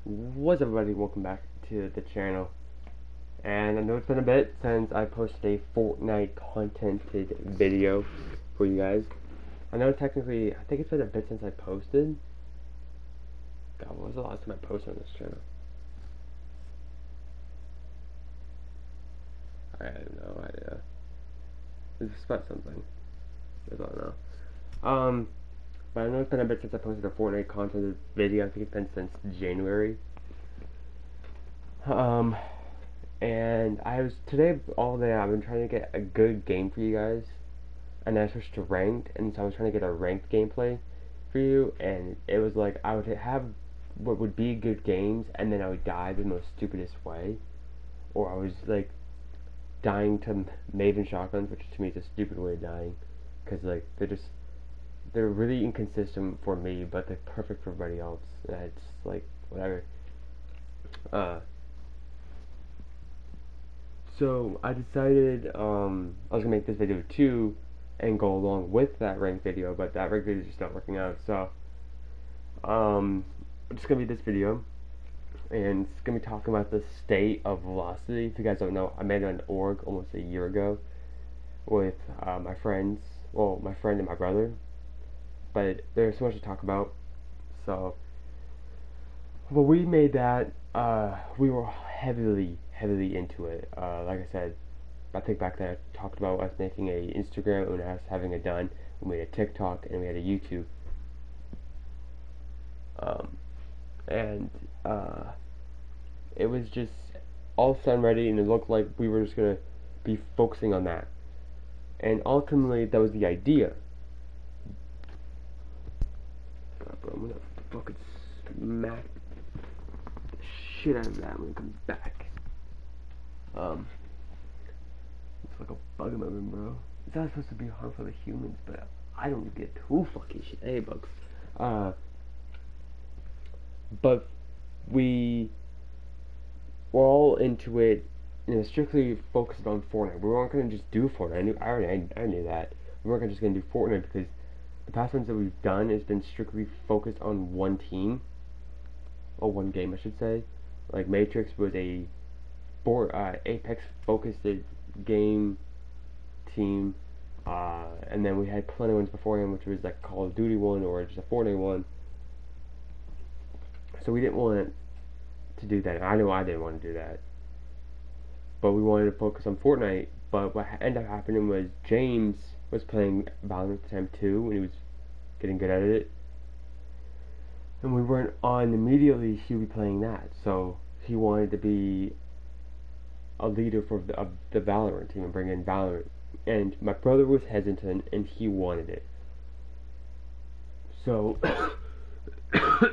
What's up, everybody? Welcome back to the channel. And I know it's been a bit since I posted a Fortnite contented video for you guys. I know technically, I think it's been a bit since I posted. God, what was the last time I posted on this channel? I have no idea. It's about something. I don't know. But I know it's been a bit since I posted a Fortnite content video. I think it's been since January. And today all day I've been trying to get a good game for you guys, and I switched to ranked, and so I was trying to get a ranked gameplay for you, and it was like I would have what would be good games, and then I would die the most stupidest way, or I was like dying to Maven shotguns, which to me is a stupid way of dying, because like they're really inconsistent for me, but they're perfect for everybody else. And it's like whatever. So I decided I was gonna make this video too and go along with that ranked video, but that ranked video is just not working out. So it's gonna be this video, and it's gonna be talking about the state of Velocity. If you guys don't know, I made an org almost a year ago with my friends. Well, my friend and my brother. But there's so much to talk about. So when we made that, we were heavily into it. Like I said, I think back then I talked about us making a Instagram and us having it done. We made a TikTok and we had a YouTube. It was just all done ready, and it looked like we were just gonna be focusing on that. And ultimately, that was the idea. God, bro, I'm gonna fucking smack the shit out of that when it comes back. It's like a bug in my room, bro. It's not supposed to be harmful to humans, but I don't get too fucking shit. Hey, bugs. But we were all into it, strictly focused on Fortnite. We weren't gonna just do Fortnite. I knew that. We weren't just gonna do Fortnite because the past ones that we've done has been strictly focused on one team, or one game, I should say. Like Matrix was a Apex focused game team, and then we had plenty of ones beforehand, which was like Call of Duty one or just a Fortnite one. So we didn't want to do that. I know I didn't want to do that, but we wanted to focus on Fortnite. But what ended up happening was James was playing Valorant at the time too, and he was getting good at it. And we weren't on immediately, he would be playing that. So he wanted to be a leader for the Valorant team and bring in Valorant. And my brother was hesitant, and he wanted it. So, got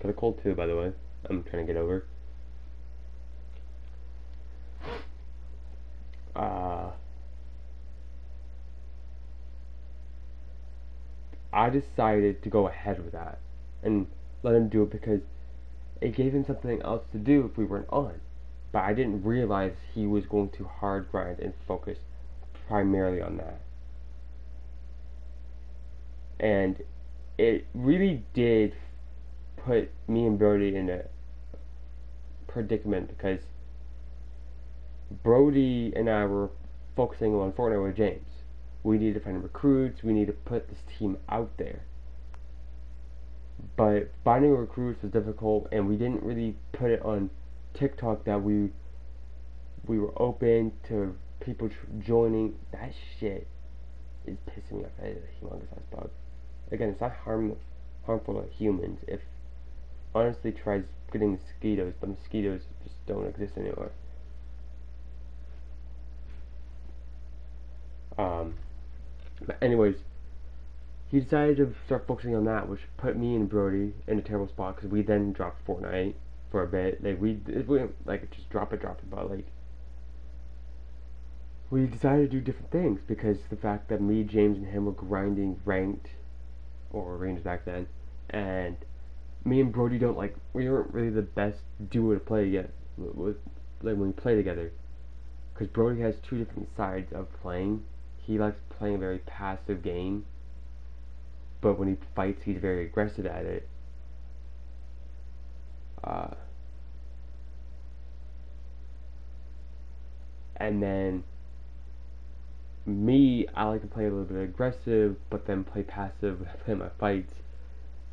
a cold too, by the way. I'm trying to get over. I decided to go ahead with that and let him do it because it gave him something else to do if we weren't on. But I didn't realize he was going to hard grind and focus primarily on that. And it really did put me and Brody in a predicament because Brody and I were focusing on Fortnite with James. We need to find recruits, we need to put this team out there. But finding recruits was difficult, and we didn't really put it on TikTok that we were open to people joining. That shit is pissing me off. That is a humongous ass bug. Again, it's not harmful to humans. If honestly tries getting mosquitoes, the mosquitoes just don't exist anymore. But anyways, he decided to start focusing on that, which put me and Brody in a terrible spot because we then dropped Fortnite for a bit. Like we like just drop it, but like we decided to do different things because the fact that me, James, and him were grinding ranked or range back then, and me and Brody we weren't really the best duo to play yet. Like when we play together, because Brody has two different sides of playing. He likes playing a very passive game, but when he fights, he's very aggressive at it. And then me, I like to play a little bit aggressive, but then play passive when I play my fights.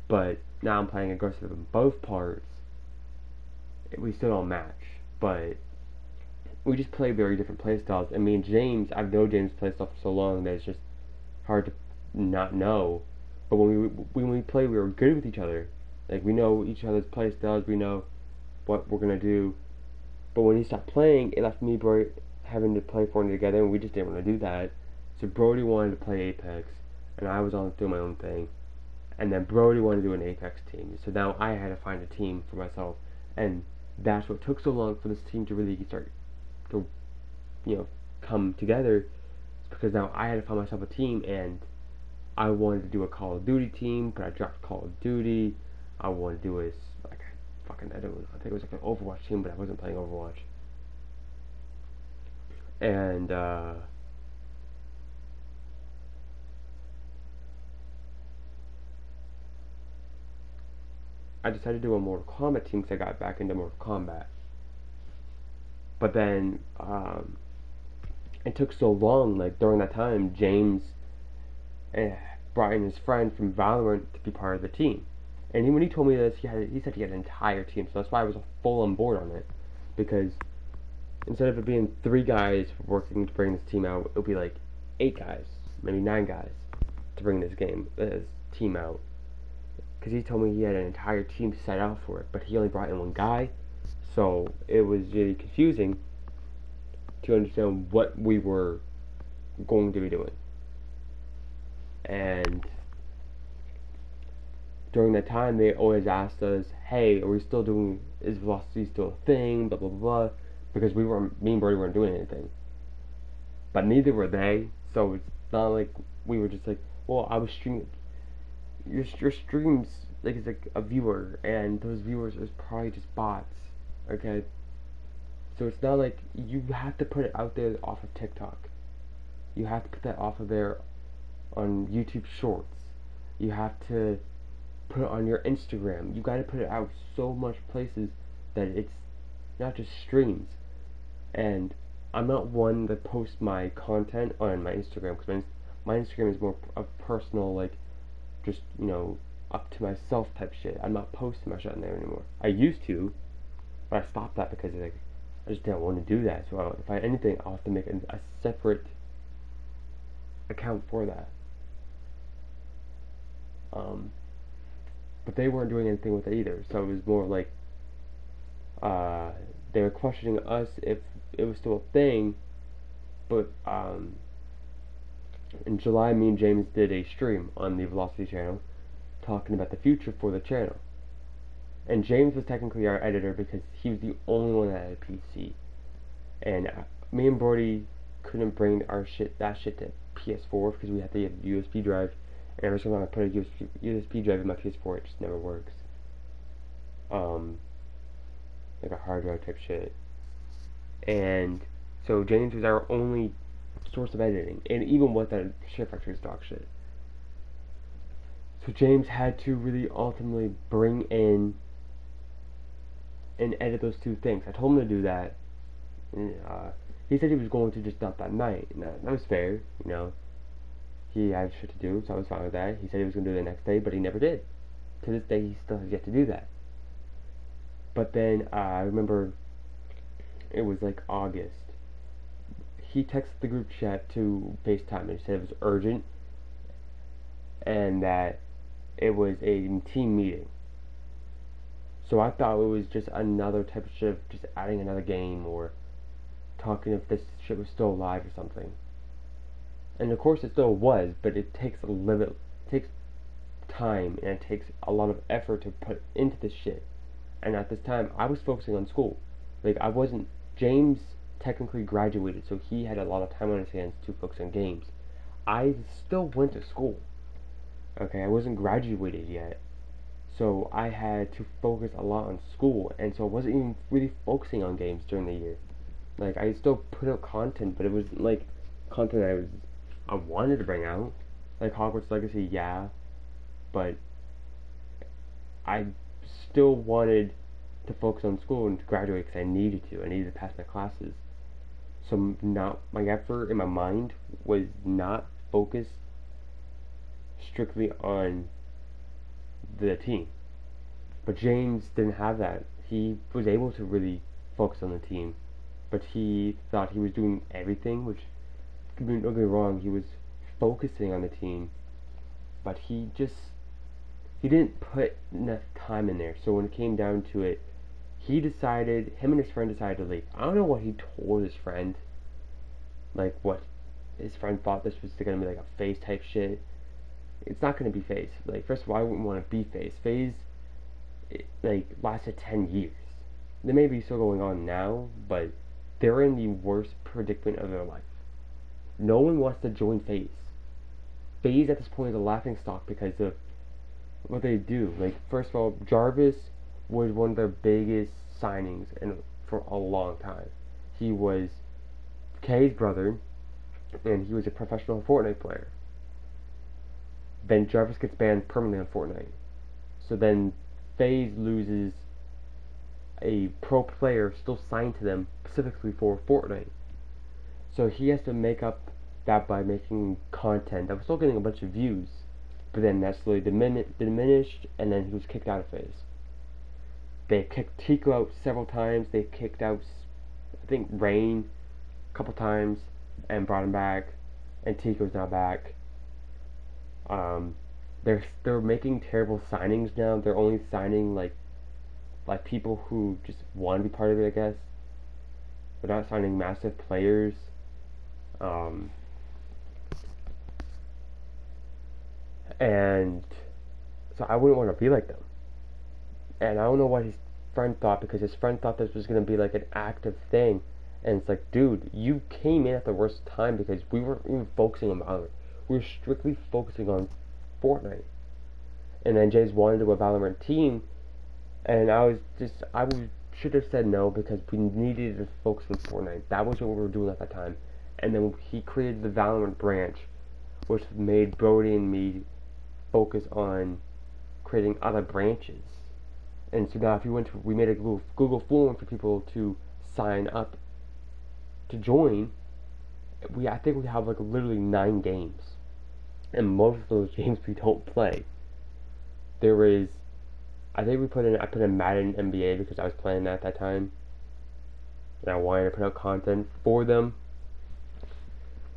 But now I'm playing aggressive in both parts. We still don't match, but we just play very different play styles. And me and James, I've known James' play style for so long that it's just hard to not know. But when we play, we were good with each other. Like, we know each other's play styles, we know what we're gonna do. But when he stopped playing, it left me and Brody having to play Fortnite together, and we just didn't want to do that. So Brody wanted to play Apex, and I was on doing my own thing. And then Brody wanted to do an Apex team. So now I had to find a team for myself, and that's what took so long for this team to really start to, come together. It's because now I had to find myself a team, and I wanted to do a Call of Duty team, but I dropped Call of Duty. I wanted to do a, I don't know, I think it was like an Overwatch team, but I wasn't playing Overwatch. And, I decided to do a Mortal Kombat team because I got back into Mortal Kombat. But then, it took so long, like, during that time, James brought in his friend from Valorant to be part of the team. And when he told me this, he said he had an entire team, so that's why I was full on board on it. Because instead of it being 3 guys working to bring this team out, it would be like 8 guys, maybe 9 guys, to bring this team out. Because he told me he had an entire team set out for it, but he only brought in 1 guy, so it was really confusing to understand what we were going to be doing. And during that time, they always asked us, hey, are we still doing, is Velocity still a thing, blah, blah, blah, because me and Brody weren't doing anything. But neither were they, so it's not like we were just like, well, I was streaming. Your streams, like, is like a viewer, and those viewers is probably just bots, okay? So it's not like you have to put it out there off of TikTok. You have to put that off of there on YouTube Shorts. You have to put it on your Instagram. You gotta put it out so much places that it's not just streams. And I'm not one that posts my content on my Instagram, because my Instagram is more of personal, like, just, up to myself type shit. I'm not posting my shit on there anymore. I used to, but I stopped that because I just didn't want to do that. So if I anything, I'll have to make a separate account for that. But they weren't doing anything with it either, so it was more like they were questioning us if it was still a thing. But in July, me and James did a stream on the Velocity channel talking about the future for the channel. And James was technically our editor because he was the only one that had a PC. And me and Brody couldn't bring that shit to PS4 because we had to get a USB drive. And every single time I put a USB drive in my PS4, it just never works. Like a hard drive type shit. And so James was our only source of editing, and even with that, Shift Factory's dog shit. So James had to really ultimately bring in and edit those 2 things. I told him to do that, and he said he was going to just dump that night, and that was fair, He had shit to do, so I was fine with that. He said he was going to do it the next day, but he never did. To this day, he still has yet to do that. But then, I remember, it was like August. He texted the group chat to FaceTime, and he said it was urgent, and that it was a team meeting. So I thought it was just another type of shit of just adding another game, or talking if this shit was still alive or something. And of course it still was, but it takes it takes time, and it takes a lot of effort to put into this shit. And at this time, I was focusing on school. Like, James technically graduated, so he had a lot of time on his hands to focus on games. I still went to school. Okay, I wasn't graduated yet. So I had to focus a lot on school, and so I wasn't even really focusing on games during the year. Like, I still put out content, but it wasn't like content I wanted to bring out. Like Hogwarts Legacy, yeah, but I still wanted to focus on school and to graduate because I needed to. I needed to pass my classes. So not my effort in my mind was not focused strictly on the team. But James didn't have that. He was able to really focus on the team, but he thought he was doing everything, which, don't get me wrong, he was focusing on the team, but he didn't put enough time in there. So when it came down to it, him and his friend decided to leave. I don't know what he told his friend, like what his friend thought this was gonna be like a FaZe type shit. It's not gonna be FaZe. Like, first of all, I wouldn't want to be FaZe. FaZe, like, lasted 10 years. They may be still going on now, but they're in the worst predicament of their life. No one wants to join FaZe. FaZe at this point is a laughing stock because of what they do. Like, first of all, Jarvis was one of their biggest signings for a long time. He was Kay's brother, and he was a professional Fortnite player. Then Jarvis gets banned permanently on Fortnite. So then FaZe loses a pro player still signed to them specifically for Fortnite. So he has to make up that by making content that was still getting a bunch of views. But then that slowly diminished, and then he was kicked out of FaZe. They kicked Tico out several times. They kicked out, I think, Rain a couple times and brought him back. And Tico's now back. They're making terrible signings now. They're only signing like people who just want to be part of it, I guess. They're not signing massive players. And so I wouldn't want to be like them. And I don't know what his friend thought, because his friend thought this was going to be like an active thing. And it's like, dude, you came in at the worst time, because we weren't even focusing on Valorant. We were strictly focusing on Fortnite. And then James wanted to do a Valorant team, and should have said no, because we needed to focus on Fortnite. That was what we were doing at that time. And then he created the Valorant branch, which made Brody and me focus on creating other branches. And so now if we made a Google form for people to sign up to join. I think we have like literally 9 games, and most of those games we don't play. I put in Madden NBA because I was playing that at that time, and I wanted to put out content for them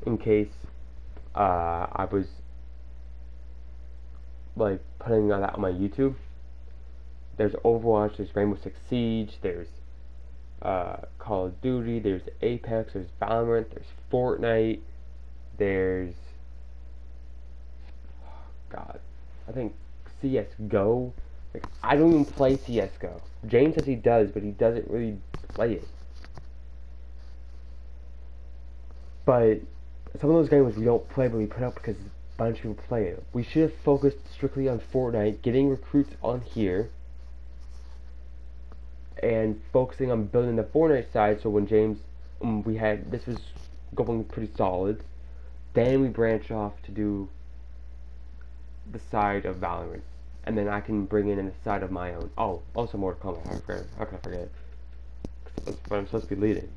in case I was like putting that on my YouTube. There's Overwatch, there's Rainbow Six Siege, there's Call of Duty, there's Apex, there's Valorant, there's Fortnite, there's I think CSGO. Like, I don't even play CSGO. James says he does, but he doesn't really play it. But some of those games we don't play, but we put up because a bunch of people play it. We should have focused strictly on Fortnite, getting recruits on here, and focusing on building the Fortnite side. So when James, this was going pretty solid, then we branch off to do the side of Valorant, and then I can bring in a side of my own. Oh, also Mortal Kombat. How can I forget? That's what I'm supposed to be leading.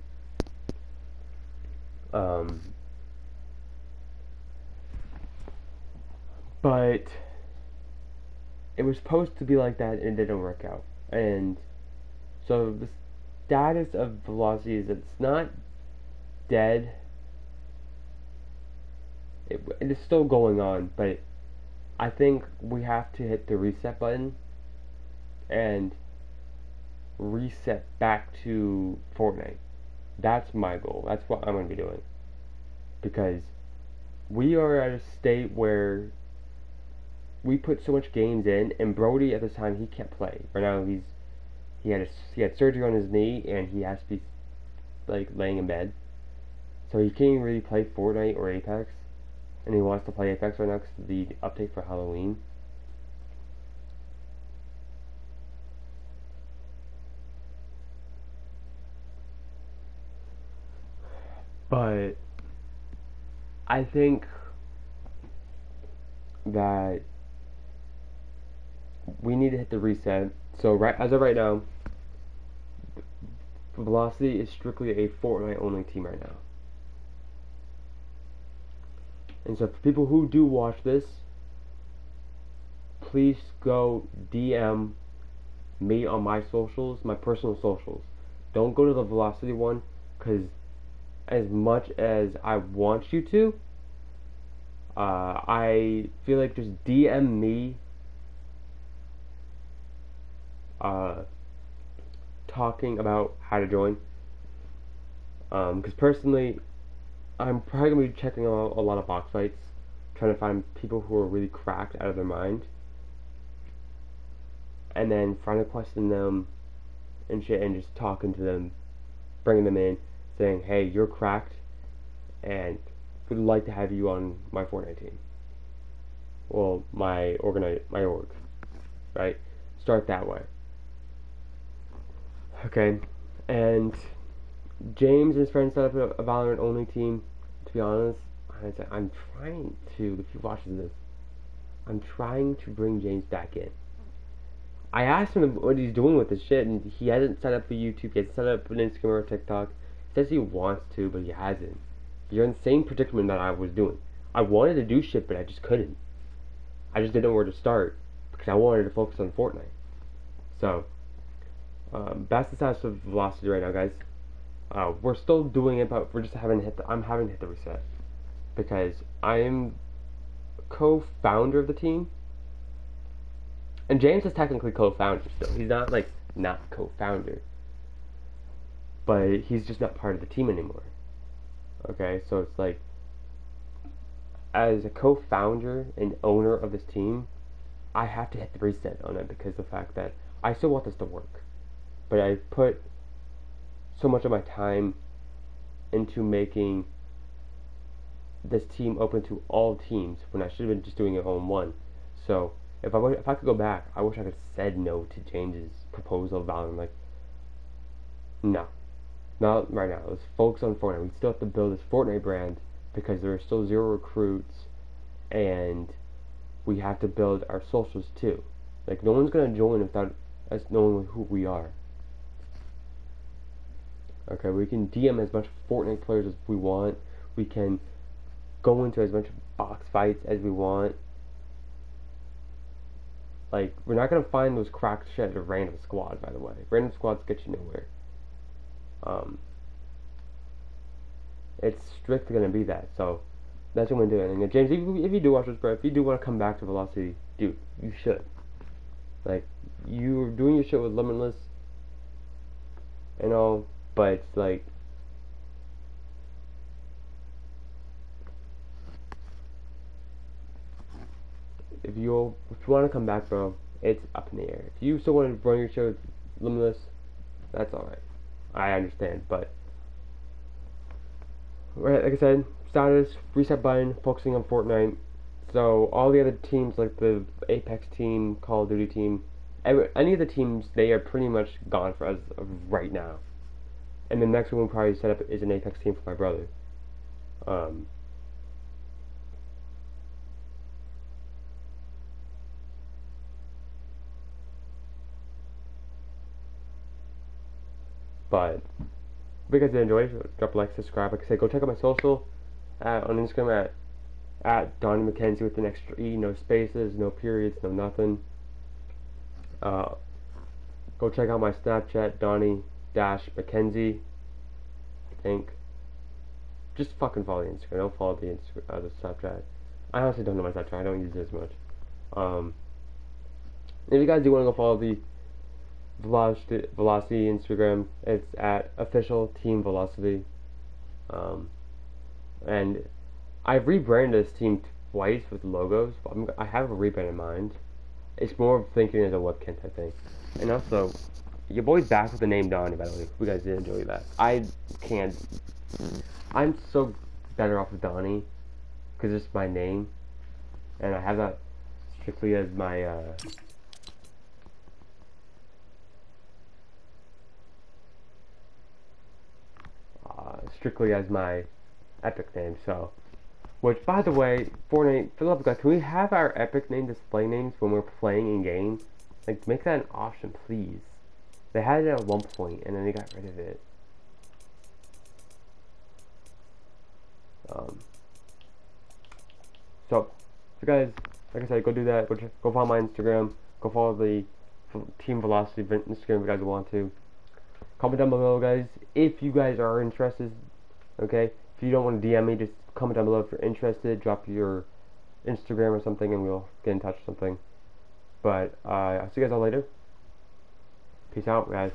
But it was supposed to be like that, and it didn't work out. And so the status of Velocity is it's not dead. It is still going on, but I think we have to hit the reset button and reset back to Fortnite. That's my goal. That's what I'm going to be doing. Because we are at a state where we put so much games in, and Brody at this time, he can't play. Right now he had surgery on his knee, and he has to be like laying in bed. So he can't even really play Fortnite or Apex. And he wants to play Apex right now because of the update for Halloween. But I think that we need to hit the reset. So as of right now, Velocity is strictly a Fortnite only team right now. And so for people who do watch this, please go DM me on my socials, my personal socials. Don't go to the Velocity one, because as much as I want you to, I feel like just DM me talking about how to join. Because personally, I'm probably going to be checking out a lot of box fights, trying to find people who are really cracked out of their mind, and then friend requesting them and shit, and just talking to them, bringing them in, saying, hey, you're cracked, and would like to have you on my Fortnite team. Well, my org, right? Start that way. Okay, and James and his friends set up a Valorant only team. To be honest, I'm trying to, if you watch this, I'm trying to bring James back in. I asked him what he's doing with this shit, and he hasn't set up a YouTube, he hasn't set up an Instagram or a TikTok. He says he wants to, but he hasn't. You're in the same predicament that I was doing. I wanted to do shit, but I just couldn't. I just didn't know where to start, because I wanted to focus on Fortnite. So, that's the status of Velocity right now, guys. We're still doing it, but we're just I'm having to hit the reset, because I am co-founder of the team, and James is technically co-founder still. He's not like not co-founder, but he's just not part of the team anymore. Okay, so it's like, as a co-founder and owner of this team, I have to hit the reset on it, because the fact that I still want this to work, but I put so much of my time into making this team open to all teams when I should have been just doing it on one. So if I could go back, I wish I could have said no to James's proposal of Valorant. Like, no, not right now. Let's focus on Fortnite. We still have to build this Fortnite brand, because there are still 0 recruits, and we have to build our socials too. Like, no one's gonna join without us knowing who we are. Okay, we can DM as much Fortnite players as we want. We can go into as much box fights as we want. Like, we're not gonna find those cracked shit at a random squad, by the way. Random squads get you nowhere. It's strictly gonna be that. So that's what I'm gonna do. And James, if you do watch this, bro, if you do want to come back to Velocity, dude, you should. Like, you're doing your shit with Limitless and all, but it's like, if you want to come back, bro, it's up in the air. If you still want to run your show with Limitless, that's alright. I understand, but right, like I said, status, reset button, focusing on Fortnite. So all the other teams, like the Apex team, Call of Duty team, any of the teams, they are pretty much gone for us right now. And the next one we'll probably set up is an Apex team for my brother. But if you guys did enjoy, drop a like, subscribe. Like I said, go check out my social on Instagram at Donnie McKenzie with an extra E, no spaces, no periods, no nothing. Go check out my Snapchat, Donnie-McKenzie, I think. Just fucking follow the Instagram. Don't follow the Snapchat. I honestly don't know my Snapchat. I don't use it as much. If you guys do want to go follow the Velocity Instagram, it's at official Team Velocity. And I've rebranded this team twice with logos. I have a rebrand in mind. It's more of thinking as a webcam type thing. And also, your boy's back with the name Donnie, by the way. If you guys did enjoy that. I'm so better off with Donnie, because it's my name. And I have that strictly as my, epic name, so. Which, by the way, Fortnite, for the love of God, can we have our epic name display names when we're playing in game? Like, make that an option, please. They had it at one point, and then they got rid of it. Um, so guys, like I said, go do that. Go follow my Instagram. Go follow the Team Velocity Instagram if you guys want to. Comment down below, guys, if you guys are interested. Okay, if you don't want to DM me, just comment down below if you're interested. Drop your Instagram or something, and we'll get in touch or something. But I'll see you guys all later. Peace out, guys.